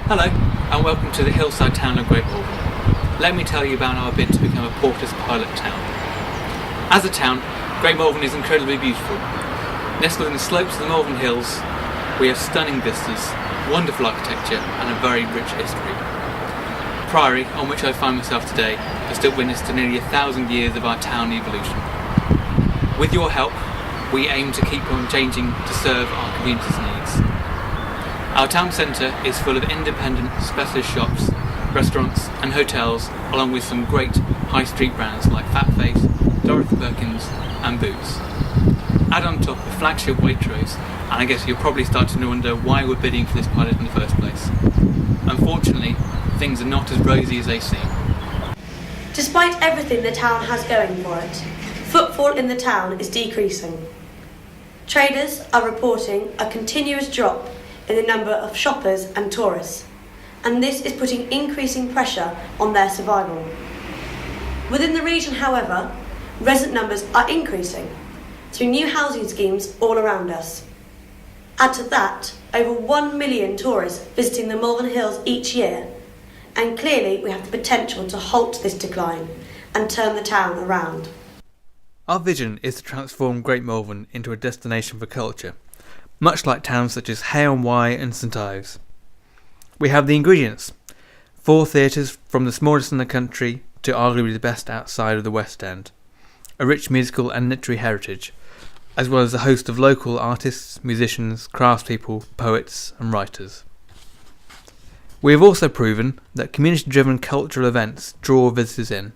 Hello, and welcome to the hillside town of Great Malvern. Let me tell you about our bid to become a Portas pilot town. As a town, Great Malvern is incredibly beautiful. Nestled in the slopes of the Malvern Hills, we have stunning vistas, wonderful architecture, and a very rich history. Priory, on which I find myself today, has still witness to nearly 1,000 years of our town evolution. With your help, we aim to keep on changing to serve our community's needs. Our town centre is full of independent specialist shops, restaurants and hotels, along with some great high street brands like Fat Face, Dorothy Perkins and Boots. Add on top a flagship Waitrose, and I guess you're probably starting to wonder why we're bidding for this pilot in the first place. Unfortunately, things are not as rosy as they seem. Despite everything the town has going for it, footfall in the town is decreasing. Traders are reporting a continuous drop in the number of shoppers and tourists, and this is putting increasing pressure on their survival. Within the region, however, resident numbers are increasing through new housing schemes all around us. Add to that over 1 million tourists visiting the Malvern Hills each year, and clearly we have the potential to halt this decline and turn the town around. Our vision is to transform Great Malvern into a destination for culture, much like towns such as Hay-on-Wye and St Ives. We have the ingredients: 4 theatres from the smallest in the country to arguably the best outside of the West End, a rich musical and literary heritage, as well as a host of local artists, musicians, craftspeople, poets and writers. We have also proven that community-driven cultural events draw visitors in.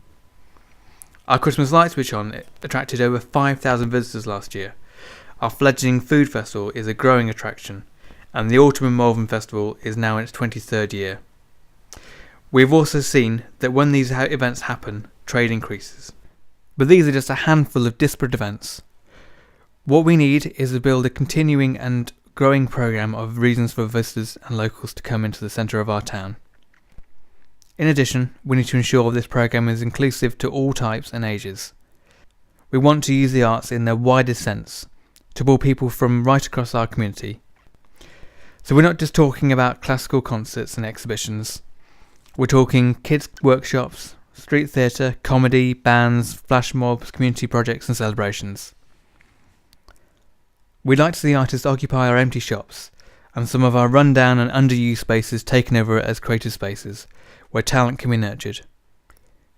Our Christmas light switch on attracted over 5,000 visitors last year. Our fledgling food festival is a growing attraction, and the Autumn in Malvern Festival is now in its 23rd year. We have also seen that when these events happen, trade increases. But these are just a handful of disparate events. What we need is to build a continuing and growing programme of reasons for visitors and locals to come into the centre of our town. In addition, we need to ensure this programme is inclusive to all types and ages. We want to use the arts in their widest sense, to pull people from right across our community. So we're not just talking about classical concerts and exhibitions. We're talking kids' workshops, street theatre, comedy, bands, flash mobs, community projects and celebrations. We'd like to see artists occupy our empty shops and some of our run-down and underused spaces taken over as creative spaces, where talent can be nurtured.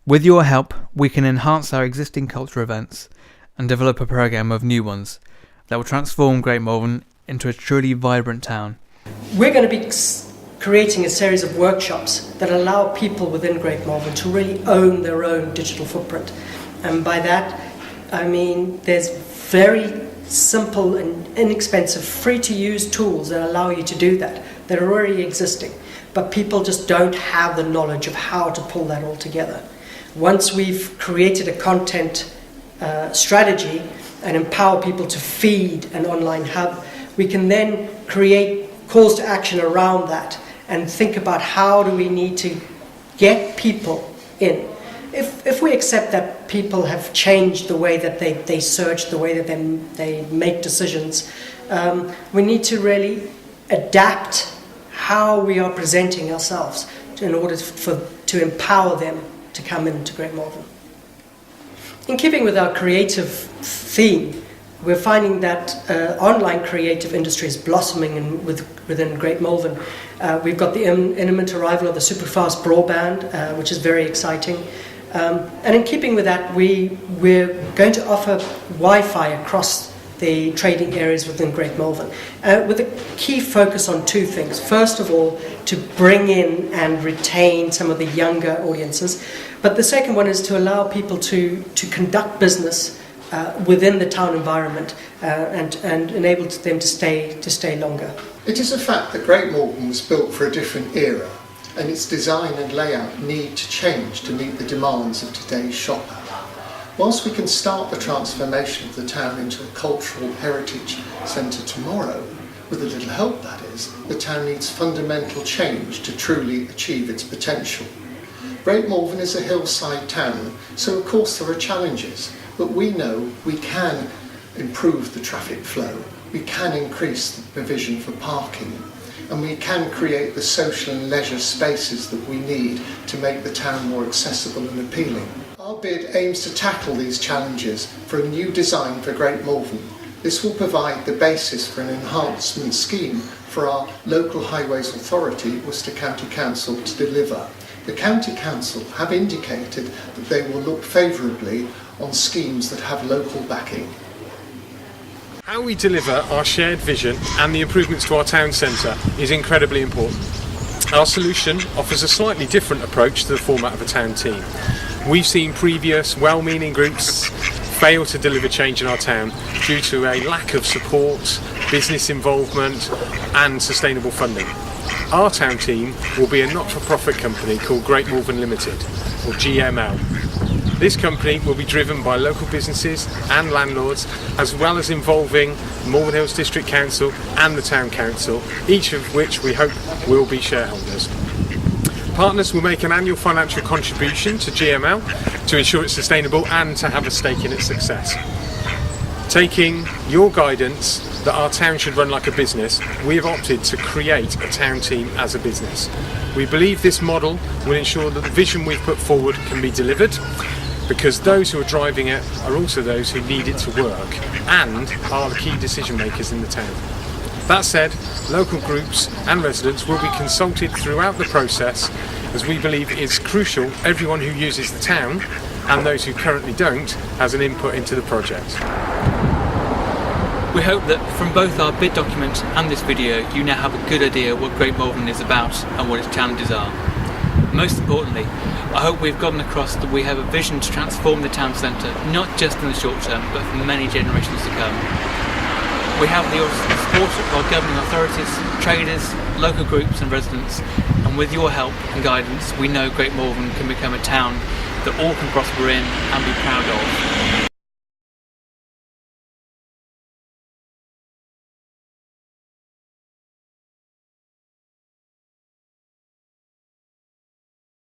With your help, we can enhance our existing cultural events and develop a programme of new ones that will transform Great Malvern into a truly vibrant town. We're going to be creating a series of workshops that allow people within Great Malvern to really own their own digital footprint. And by that, I mean there's very simple and inexpensive, free-to-use tools that allow you to do that are already existing. But people just don't have the knowledge of how to pull that all together. Once we've created a content strategy and empower people to feed an online hub, we can then create calls to action around that and think about how do we need to get people in. If we accept that people have changed the way that they search, the way that they make decisions, we need to really adapt how we are presenting ourselves in order to empower them to come into Great Malvern. In keeping with our creative theme, we're finding that online creative industry is blossoming within Great Malvern. We've got the imminent arrival of the super-fast broadband, which is very exciting. And in keeping with that, we're going to offer Wi-Fi across the trading areas within Great Malvern, with a key focus on 2 things. First of all, to bring in and retain some of the younger audiences, but the second one is to allow people to conduct business within the town environment and enable them to stay longer. It is a fact that Great Malvern was built for a different era, and its design and layout need to change to meet the demands of today's shopper. Whilst we can start the transformation of the town into a cultural heritage centre tomorrow, with a little help that is, the town needs fundamental change to truly achieve its potential. Great Malvern is a hillside town, so of course there are challenges, but we know we can improve the traffic flow, we can increase the provision for parking, and we can create the social and leisure spaces that we need to make the town more accessible and appealing. Our bid aims to tackle these challenges for a new design for Great Malvern. This will provide the basis for an enhancement scheme for our local highways authority, Worcester County Council, to deliver. The County Council have indicated that they will look favourably on schemes that have local backing. How we deliver our shared vision and the improvements to our town centre is incredibly important. Our solution offers a slightly different approach to the format of a town team. We've seen previous well-meaning groups fail to deliver change in our town due to a lack of support, business involvement and sustainable funding. Our town team will be a not-for-profit company called Great Malvern Limited, or GML. This company will be driven by local businesses and landlords, as well as involving Malvern Hills District Council and the Town Council, each of which we hope will be shareholders. Partners will make an annual financial contribution to GML to ensure it's sustainable and to have a stake in its success. Taking your guidance that our town should run like a business, we have opted to create a town team as a business. We believe this model will ensure that the vision we've put forward can be delivered, because those who are driving it are also those who need it to work and are the key decision makers in the town. That said, local groups and residents will be consulted throughout the process, as we believe it is crucial everyone who uses the town, and those who currently don't, has an input into the project. We hope that from both our bid document and this video you now have a good idea what Great Malvern is about and what its challenges are. Most importantly, I hope we've gotten across that we have a vision to transform the town centre, not just in the short term but for many generations to come. We have the support of our governing authorities, traders, local groups and residents, and with your help and guidance we know Great Malvern can become a town that all can prosper in and be proud of.